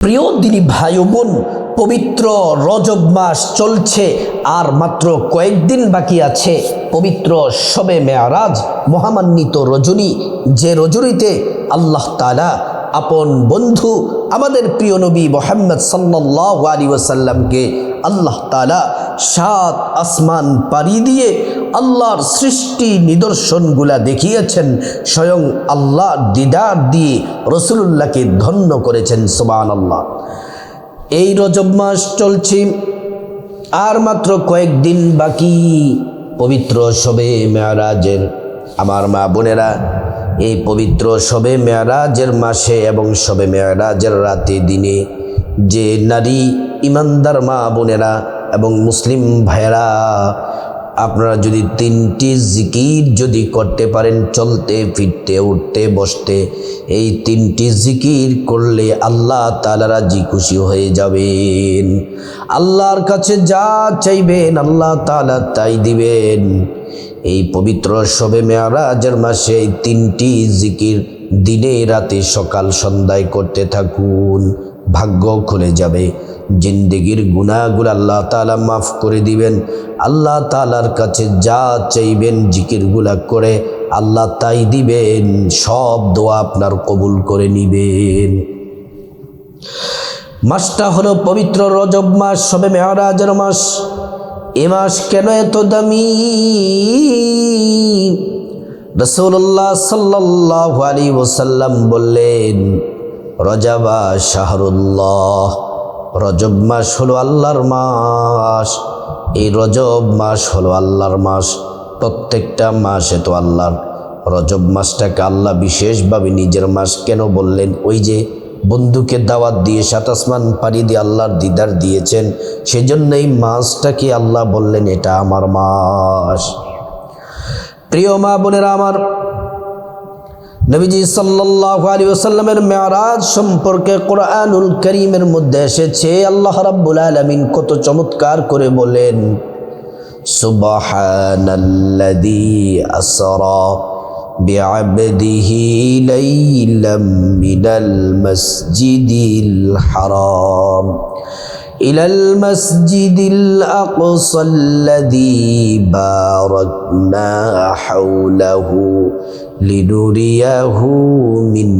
প্রিয় দিনী ভাই ও বোন, পবিত্র রজব মাস চলছে, আর মাত্র কয়েকদিন বাকি আছে পবিত্র শবে মেয়ারাজ মহামান্বিত রজনী, যে রজনীতে আল্লাহ তাআলা আপন বন্ধু আমাদের প্রিয় নবী মুহাম্মদ সাল্লাল্লাহু আলাইহি ওয়াসাল্লামকে আল্লাহ তাআলা 7 আসমান পাড়ি দিয়ে আল্লাহর সৃষ্টি নিদর্শনগুলা দেখিয়েছেন। স্বয়ং আল্লাহ দিদার দিয়ে রাসূলুল্লাহকে ধন্য করেছেন। সুবহানাল্লাহ। এই রজব মাস চলছে, আর মাত্র কয়েকদিন বাকি পবিত্র শবে মেয়ারাজের। আমার মা বোনেরা, এই পবিত্র শবে মেয়ারাজের মাসে এবং শবে মেয়ারাজের রাতে দিনে যে নারী ইমানদার মা বোনেরা এবং মুসলিম ভাইয়েরা, আপনারা যদি 3টি জিকির যদি করতে পারেন, চলতে ফিরতে উঠতে বসতে, এই 3টি জিকির করলে আল্লাহ তাআলা রাজি খুশি হয়ে যাবেন। আল্লাহর কাছে যা চাইবেন আল্লাহ তাআলা তাই দিবেন। এই পবিত্র শবে মেয়ারাজের মাসে এই 3টি জিকির দিনে রাতে সকাল সন্ধ্যায় করতে থাকুন, ভাগ্য খুলে যাবে। জিন্দেগির গুনাহগুলো আল্লাহ তাআলা মাফ করে দিবেন। আল্লাহ তাআলার কাছে যা চাইবেন জিকিরগুলা করে আল্লাহ তাই দিবেন। সব দোয়া আপনার কবুল করে নিবেন। মাসটা হলো পবিত্র রজব মাস, শবে মেয়ারাজের মাস। এ মাস কেন এত দামি? রাসূলুল্লাহ সাল্লাল্লাহু আলাইহি ওয়াসাল্লাম বললেন, রজবা শাহরুল্লাহ, রজব মাস হলো আল্লাহর মাস। এই রজব মাস হলো আল্লাহর মাস। প্রত্যেকটা মাসে তো আল্লাহর, রজব মাসটাকে আল্লাহ বিশেষভাবে নিজের মাস কেন বললেন? ওই যে বন্ধুকে দাওয়াত দিয়ে 7 আসমান পাড়ি দিয়ে আল্লাহর দিদার দিয়েছেন, সেজন্য এই মাসটাকে আল্লাহ বললেন এটা আমার মাস। প্রিয় মা বোনেরা আমার, নবীজি সাল্লাল্লাহু আলাইহি ওয়াসাল্লামের মেরাজ সম্পর্কে কোরআনুল কারীমের মধ্যে এসেছে, আল্লাহ রাব্বুল আলামিন কত চমৎকার করে বলেন, সুবহানাল্লাযী আসরা বিআবদিহি লাইলাম মিনাল মাসজিদিল হারাম ইলাল মাসজিদিল আকসাল্লাযী বারাকনা হাওলাহু লিনুরিয়াহু মিন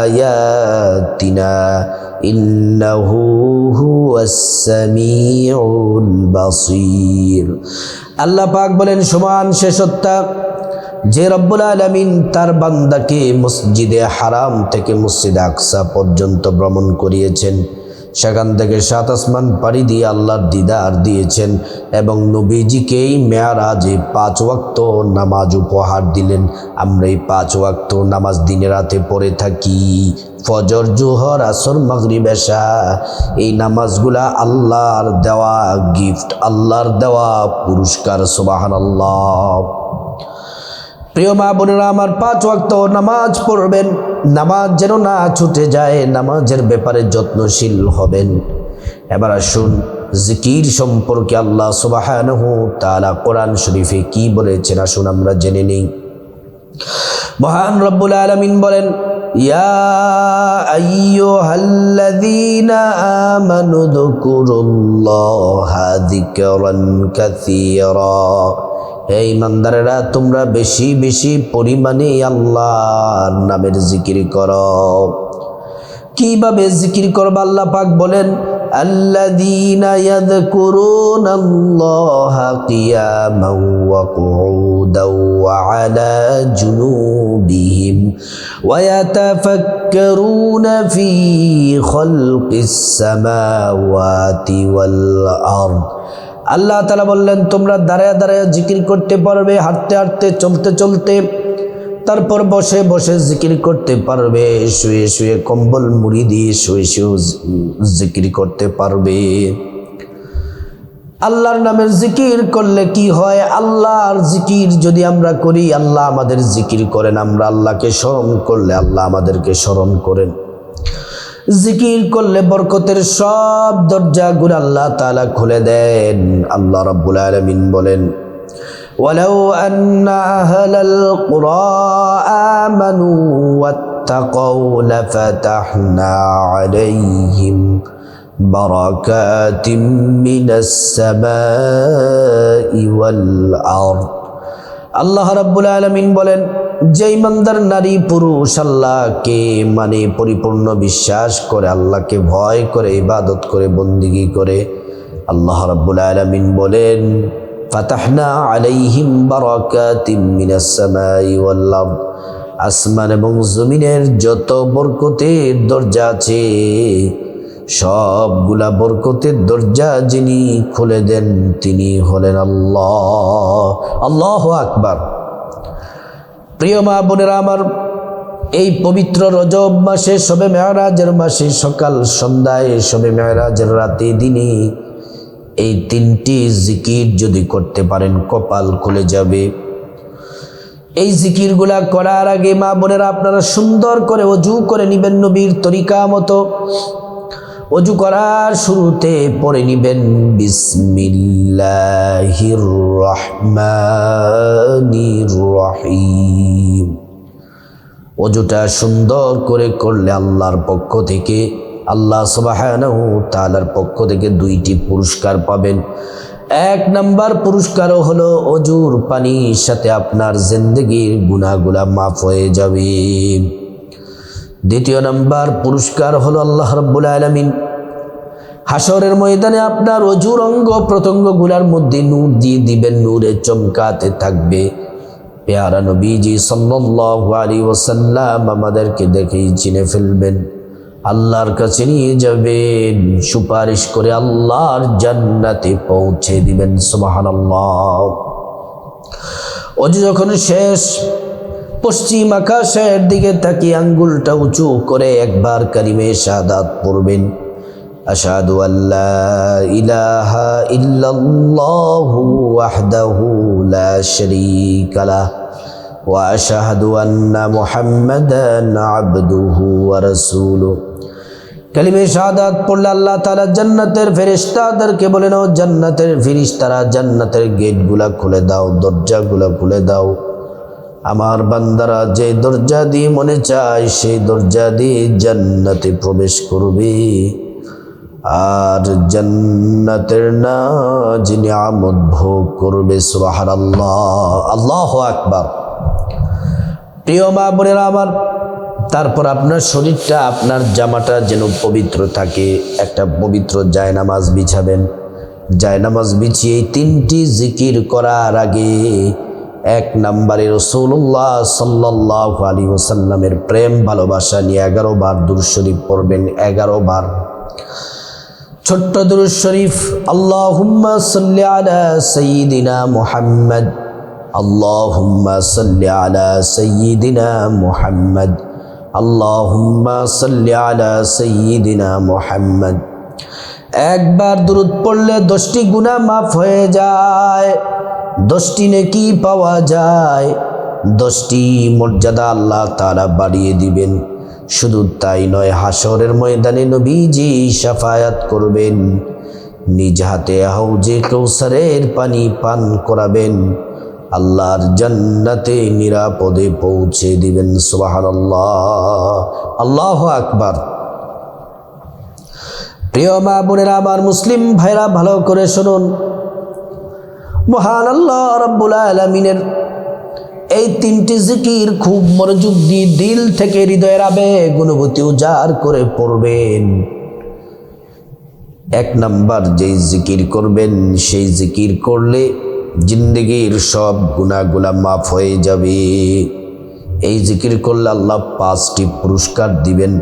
আয়াতিনা ইন্নাহু হুয়াস সামিউল বাসীর। আল্লাহ পাক বলেন, সমান সে সত্তা যে রব্বুল আলামিন তার বান্দাকে মসজিদে হারাম থেকে মসজিদে আকসা পর্যন্ত ভ্রমণ করিয়েছেন, সেখান থেকে 7 আসমান পাড়ি দিয়ে আল্লাহর দিদার দিয়েছেন এবং নবীজিকে এই মেয়ারাজে 5 ওয়াক্ত নামাজ উপহার দিলেন। আমরা এই 5 ওয়াক্ত নামাজ দিনে রাতে পড়ে থাকি, ফজর, জোহর, আসর, মাগরিব, এশা। এই নামাজগুলা আল্লাহর দেওয়া গিফট, আল্লাহর দেওয়া পুরস্কার। সুবহানাল্লাহ। প্রিয় মা বোনেরা আমার, 5 ওয়াক্ত নামাজ পড়বেন, নামাজ যেন না ছুটে যায়, নামাজের ব্যাপারে যত্নশীল হবেন। এবার আসুন জিকির সম্পর্কে আল্লাহ সুবহানাহু তাআলা কোরআন শরীফে কি বলেছেন, আসুন আমরা জেনে নিই। মহান রব্বুল আলামিন বলেন, ইয়া আইয়ুহাল্লাযীনা আমানু যকুরুল্লাহা যিকরান কাসীরা। হে ইমানদারেরা, তোমরা বেশি বেশি পরিমাণে আল্লাহর নামের জিকির করো। কিভাবে জিকির করবা? আল্লাহ পাক বলেন, আল্লাযীনা ইয়াযকুরুনাল্লাহা কিয়ামান ওয়া কুউদান ওয়া আলা জুনুবিহিম ওয়া ইয়াতাফাক্কারুনা ফি খালকিস সামাওয়াতি ওয়াল আরদ। আল্লাহ তাআলা বললেন, তোমরা দাঁড়ায় দাঁড়ায় জিকির করতে পারবে, হাঁটতে হাঁটতে, চলতে চলতে, তারপর বসে বসে জিকির করতে পারবে, শুয়ে শুয়ে কম্বল মুড়ি দিয়ে শুয়ে শুয়ে জিকির করতে পারবে। আল্লাহর নামের জিকির করলে কি হয়? আল্লাহর জিকির যদি আমরা করি, আল্লাহ আমাদের জিকির করেন। আমরা আল্লাহকে স্মরণ করলে আল্লাহ আমাদেরকে স্মরণ করেন। জিকির করলে বরকতের সব দরজাগুলো আল্লাহ তাআলা খুলে দেন। আল্লাহ রাব্বুল আলামিন বলেন, ওয়ালাউ আন্না আহলাল কুরা আমানু واتقوا لفتحنا عليهم بركات من السماء والأرض আল্লাহ রাব্বুল আলামিন বলেন, যে ইমানদার নারী পুরুষ আল্লাহকে মানে পরিপূর্ণ বিশ্বাস করে, আল্লাহকে ভয় করে, ইবাদত করে, বন্দিগি করে, আল্লাহ রাব্বুল আলামিন বলেন ফাতাহনা আলাইহিম বারাকাতিম মিনাস সামাই ওয়াল আরদ, আসমান এবং জমিনের যত বরকতের দরজা আছে সবগুলা বরকতের দরজা যিনি খুলে দেন তিনি হলেন আল্লাহ। আল্লাহু আকবার। প্রিয় মা বোনেরা আমার, এই পবিত্র রজব মাসে, শবে মেরাজের মাসে, সকাল সন্ধ্যায়, শবে মেরাজের রাতে, দিনে এই তিনটি জিকির যদি করতে পারেন কপাল খুলে যাবে। এই জিকিরগুলা করার আগে মা বোনেরা আপনারা সুন্দর করে ওযু করে নিবেন নবীর তরিকা মতো। ওযু করার শুরুতে পড়ে নিবেন বিসমিল্লাহির রহমানির রহিম। ওযুটা সুন্দর করে করলে আল্লাহর পক্ষ থেকে, আল্লাহ সুবহানাহু তাআলার পক্ষ থেকে দুইটি পুরস্কার পাবেন। এক নাম্বার পুরস্কারও হলো ওযুর পানির সাথে আপনার জিন্দেগির গুনাহগুলা মাফ হয়ে যাবে। দ্বিতীয় নাম্বার পুরস্কার হলো আল্লাহ রাব্বুল আলামিন হাসরের ময়দানে আপনার ওযুর অঙ্গ প্রত্যঙ্গগুলোর মধ্যে নূর দিয়ে দিবেন, নূরে চমকাতে থাকবে। পেয়ারা নবীজি সাল্লাল্লাহু আলাইহি ওয়াসাল্লাম আমাদেরকে দেখেই চিনে ফেলবেন, আল্লাহর কাছে নিয়ে যাবেন, সুপারিশ করে আল্লাহর জান্নাতে পৌঁছে দিবেন। সুবহানাল্লাহ। ওযু যখন শেষ, পশ্চিম আকাশের দিকে তাকিয়ে আঙ্গুলটা উঁচু করে একবার কালিমে শাহাদাত পড়বেন, আশহাদু আল্লা ইলাহা ইল্লাল্লাহু ওয়াহদাহু লা শারীকা লাহু ওয়া আশহাদু আন্না মুহাম্মাদান আবদুহু ওয়া রাসূলুহু। কালিমে শাহাদাত পড়লে আল্লাহ তাআলা জান্নাতের ফেরেশতাদেরকে বলেন, ও জান্নাতের ফেরেশতারা, জান্নাতের গেটগুলা খুলে দাও, দরজাগুলা খুলে দাও। আমার বান্দারা যে দরজা দিয়ে মনে চায় সেই দরজা দিয়ে জান্নাতে প্রবেশ করবে, আর জান্নাতের নাজ নিয়ামত ভোগ করবে। সুবহানাল্লাহ। আল্লাহু আকবার। প্রিয় মা বোনেরা আমার, তারপর আপনার শরীরটা, আপনার জামাটা যেন পবিত্র থাকে, একটা পবিত্র জায়নামাজ বিছাবেন। জায়নামাজ বিছিয়ে তিনটি জিকির করার আগে এক নম্বরে রাসূলুল্লাহ সাল্লাল্লাহু আলাইহি ওয়াসাল্লামের প্রেম ভালোবাসা নিয়ে 11 বার দুরূদ শরীফ পড়বেন। 11 বার ছোট্ট দুরূদ শরীফ, আল্লাহুম্মা সাল্লি আলা সাইয়্যিদিনা মুহাম্মদ, আল্লাহুম্মা সাল্লি আলা সাইয়্যিদিনা মুহাম্মদ, আল্লাহুম্মা সাল্লি আলা সাইয়্যিদিনা মুহাম্মদ। একবার দুরূদ পড়লে 10টি গুনাহ মাফ হয়ে যায়, 10টি নেকি পাওয়া যায়, 10টি মর্যাদা আল্লাহ তাআলা বাড়িয়ে দিবেন। শুধু তাই নয়, হাসরের ময়দানে নবীজি শাফায়াত করবেন, নিজ হাতে হাউজে কাউসারের পানি পান করাবেন, আল্লাহর জান্নাতে নিরাপদে পৌঁছে দিবেন। সুবহানাল্লাহ। আল্লাহু আকবার। প্রিয় মা বোনেরা আমার, মুসলিম ভাইরা ভালো করে শুনুন, মহান আল্লাহ রাব্বুল আলামিনের এই তিনটি জিকির খুব মনোযোগ দিয়ে দিল থেকে হৃদয়ের আবেগ অনুভূতি উজাড় করে পড়বেন। এক নাম্বার যেই জিকির করবেন, সেই জিকির করলে জিন্দেগির সব গুনাহগুলা মাফ হয়ে যাবে। এই জিকির করলে আল্লাহ 5টি পুরস্কার দিবেন।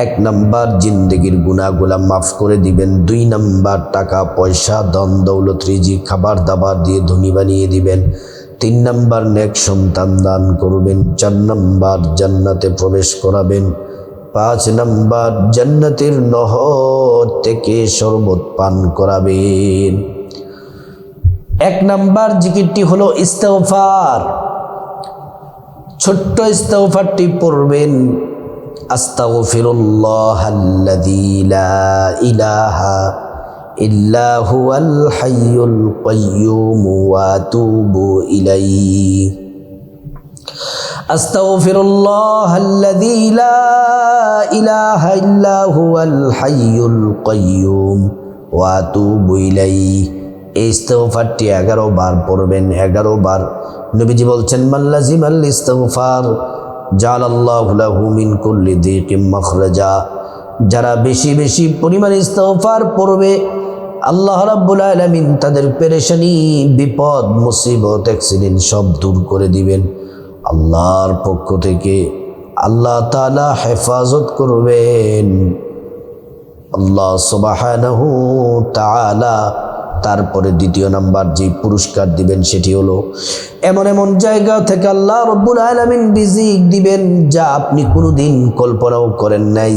1 নাম্বার জিন্দেগির গুনাহগুলা মাফ করে দিবেন। 2 নাম্বার টাকা পয়সা ধন দৌলত রিজিক খাবার দাবার দিয়ে ধনী বানিয়ে দিবেন। 3 নাম্বার নেক সন্তান দান করবেন। 4 নাম্বার জান্নাতে প্রবেশ করাবেন। 5 নাম্বার জান্নাতের নহর থেকে শরবত পান করাবেন। 1 নাম্বার জিকিরটি হলো ইস্তেগফার। ছোট্ট ইস্তেগফারটি পড়বেন, আস্তাগফিরুল্লাহাল্লাযী লা ইলাহা ইল্লা হুয়াল হাইয়ুল কাইয়্যুম ওয়া আতুবু ইলাইহি। আস্তাগফিরুল্লাহাল্লাযী লা ইলাহা ইল্লা হুয়াল হাইয়ুল কাইয়্যুম ওয়া আতুবু ইলাইহি। এই ইস্তিগফারটি 11 বার পড়বেন, 11 বার। নবীজি বলছেন, মান লাজিমাল ইস্তিগফার জাআলাল্লাহু লাহু মিন কুল্লি যিকিম মাখরাজা। যারা বেশি বেশি পরিমাণে ইস্তিগফার পড়বে, আল্লাহ রাব্বুল আলামিন তাদের পেরেশানি, বিপদ, মুসিবত, অ্যাক্সিডেন্ট সব দূর করে দিবেন। আল্লাহর পক্ষ থেকে আল্লাহ তাআলা হেফাজত করবেন। আল্লাহ সুবহানাহু তাআলা তারপরে দ্বিতীয় নাম্বার যে পুরস্কার দিবেন সেটি হলো এমন এমন জায়গা থেকে আল্লাহ রাব্বুল আলামিন রিজিক দিবেন যা আপনি কোনোদিন কল্পনাও করেন নাই।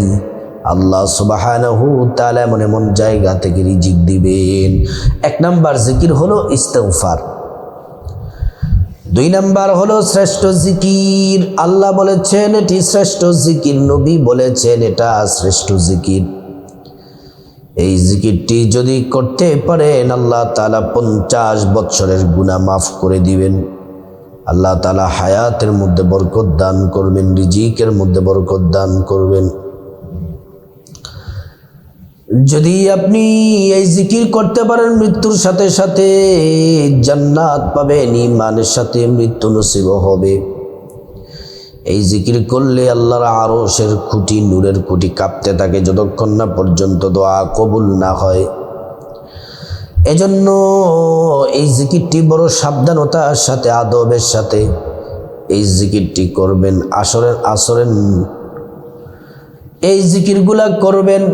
আল্লাহ সুবহানাহু তাআলা এমন এমন জায়গা থেকে রিজিক দিবেন। 1 নাম্বার জিকির হলো ইস্তিগফার। 2 নাম্বার হলো শ্রেষ্ঠ জিকির। আল্লাহ বলেছেন এটি শ্রেষ্ঠ জিকির, নবী বলেছেন এটা শ্রেষ্ঠ জিকির। এই জিকিরটি যদি করতে পারেন আল্লাহ তাআলা 50 বছরের গুনাহ মাফ করে দিবেন। আল্লাহ তাআলা হায়াতের মধ্যে বরকত দান করবেন, রিজিকের মধ্যে বরকত দান করবেন। যদি আপনি এই জিকির করতে পারেন, মৃত্যুর সাথে সাথে জান্নাত পাবেন, ঈমানের সাথে মৃত্যু নসিব হবে। এই জিকির করলে আল্লাহর আরশের খুঁটি, নূরের খুঁটি কাঁপতে থাকে যতক্ষণ না পর্যন্ত দোয়া কবুল না হয়। এজন্য এই জিকিরটি বড় সাবধানতার সাথে, আদবের সাথে এই জিকিরটি করবেন। আসরেন এই জিকিরগুলা করবেন।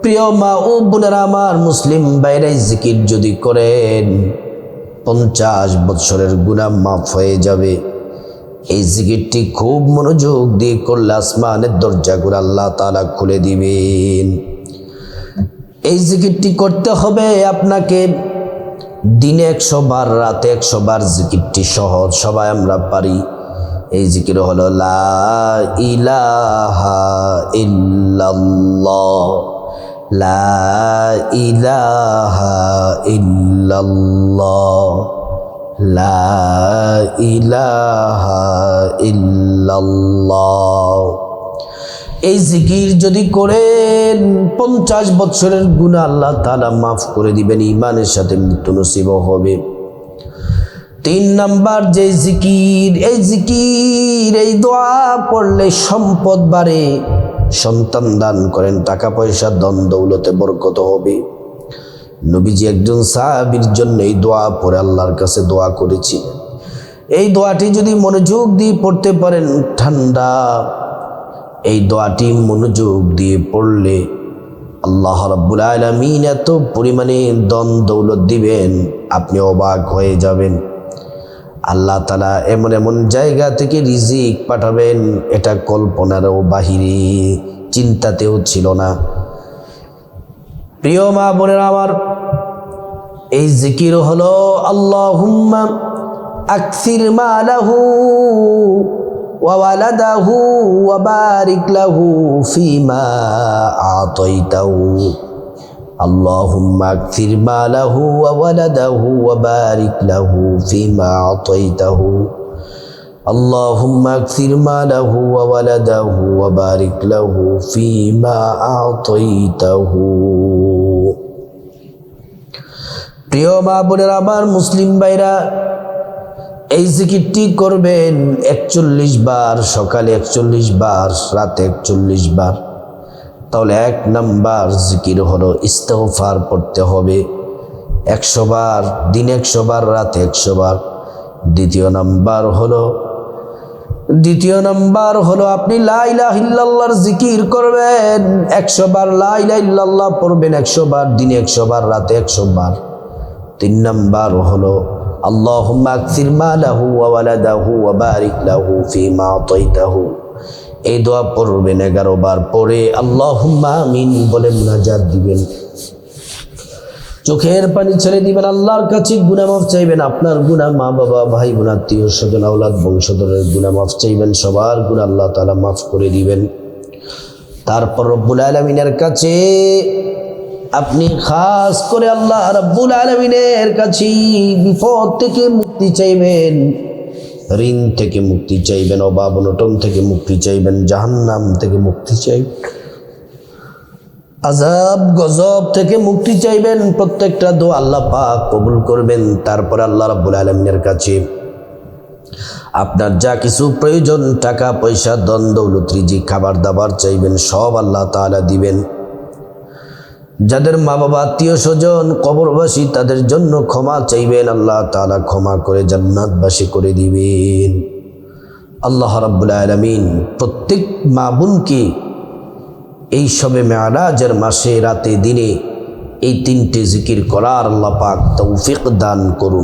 প্রিয় মা ও বোনেরা আমার, মুসলিম ভাইরা, এই জিকির যদি করেন 50 বছরের গুনাহ মাফ হয়ে যাবে। এই জিকিরটি খুব মনোযোগ দিয়ে করলে আসমানের দরজাগুলো আল্লাহ তাআলা খুলে দিবেন। এই জিকিরটি করতে হবে আপনাকে দিনে 100 বার, রাতে 100 বার। জিকিরটি সহজ, সবাই আমরা পারি। এই জিকির হলো লা ইলাহা ইল্লাল্লাহ, লা ইলাহা ইল্লাল্লাহ, লা ইলাহা ইল্লাল্লাহ। এই জিকির যদি করেন 50 বছরের গুনাহ আল্লাহ তাআলা মাফ করে দিবেন, ঈমানের সাথে মৃত্যু নসিব হবে। 3 নাম্বার যে জিকির, এই জিকির, এই দোয়া পড়লে সম্পদ বাড়ে, সন্তান দান করেন, টাকা পয়সা, ধন দৌলতে বরকত হবে। নবীজি একজন সাহাবীর জন্য এই দোয়া পড়ে আল্লাহর কাছে দোয়া করেছিলেন। এই দোয়াটি যদি মনোযোগ দিয়ে পড়তে পারেন, ঠান্ডা এই দোয়াটি মনোযোগ দিয়ে পড়লে আল্লাহ রাব্বুল আলামিন এত পরিমাণে ধন দৌলত দিবেন, আপনি অবাক হয়ে যাবেন। আল্লাহ তাআলা এমন এমন জায়গা থেকে রিজিক পাঠাবেন, এটা কল্পনারও বাহিরে, চিন্তাতেও ছিল না। প্রিয় মা বোনেরা আমার, এই জিকির হলো আল্লাহুম্মা আকসির মালাহু ওয়া ওয়ালাদাহু ওয়া বারিক লাহু ফিমা আতাইতাহু। আল্লাহুম্মা আকসির মালাহু ওয়া ওয়ালাদাহু ওয়া বারিক লাহু ফিমা আতাইতাহু। আল্লাহুম্মা আকসির মালাহু ওয়া ওয়ালাদাহু ওয়া বারিক লাহু ফিমা আতাইতাহু। প্রিয় মা বোনেরা আমার, মুসলিম ভাইরা, এই জিকিরটি করবেন 41 বার, সকালে 41 বার, রাতে 41 বার। তাহলে 1 নাম্বার জিকির হলো ইস্তিগফার পড়তে হবে 100 বার, দিনে 100 বার, রাতে 100 বার। দ্বিতীয় নাম্বার হলো আপনি লা ইলাহা ইল্লাল্লাহর জিকির করবেন 100 বার, লা ইলাহা ইল্লাল্লাহ পড়বেন 100 বার, দিনে 100 বার, রাতে 100 বার। 3 নাম্বার হলো আল্লাহুম্মা আকসির মালাহু ওয়া ওয়ালাদাহু ওয়া বারিক লাহু ফিমা আতাইতাহু। এই দোয়া পড়বেন 11 বার, পড়ে আল্লাহুম্মা আমিন বলে মুনাজাত দিবেন, চোখের পানি ছেড়ে দিবেন, আল্লাহর কাছে গুনাহ মাফ চাইবেন। আপনার গুনাহ, মা বাবা, ভাই বোন, আত্মীয় স্বজন, আওলাদ বংশধরের গুনাহ মাফ চাইবেন, সবার গুনাহ আল্লাহ তাআলা মাফ করে দিবেন। তারপর রব্বুল আলামিনের কাছে আপনি খাস করে আল্লাহ রাব্বুল আলামিনের কাছে বিপদ থেকে মুক্তি চাইবেন, ঋণ থেকে মুক্তি চাইবেন, অভাব অনটন থেকে মুক্তি চাইবেন, জাহান্নাম থেকে মুক্তি চাইবেন, আযাব গজব থেকে মুক্তি চাইবেন। প্রত্যেকটা দোয়া আল্লাহ পাক কবুল করবেন। তারপর আল্লাহ রাব্বুল আলামিনের কাছে আপনার যা কিছু প্রয়োজন, টাকা পয়সা, ধন দৌলত, রিজিক, খাবার দাবার চাইবেন, সব আল্লাহ তাআলা দিবেন। যাদের মা বাবা, আত্মীয় স্বজন কবরবাসী, তাদের জন্য ক্ষমা চাইবেন, আল্লাহ তাআলা ক্ষমা করে জান্নাতবাসী করে দিবেন। আল্লাহ রাব্বুল আলামিন প্রত্যেক মা বোনকে এই শবে মেরাজের মাসে রাতে দিনে এই তিনটে জিকির করার আল্লাহ পাক তৌফিক দান করুন।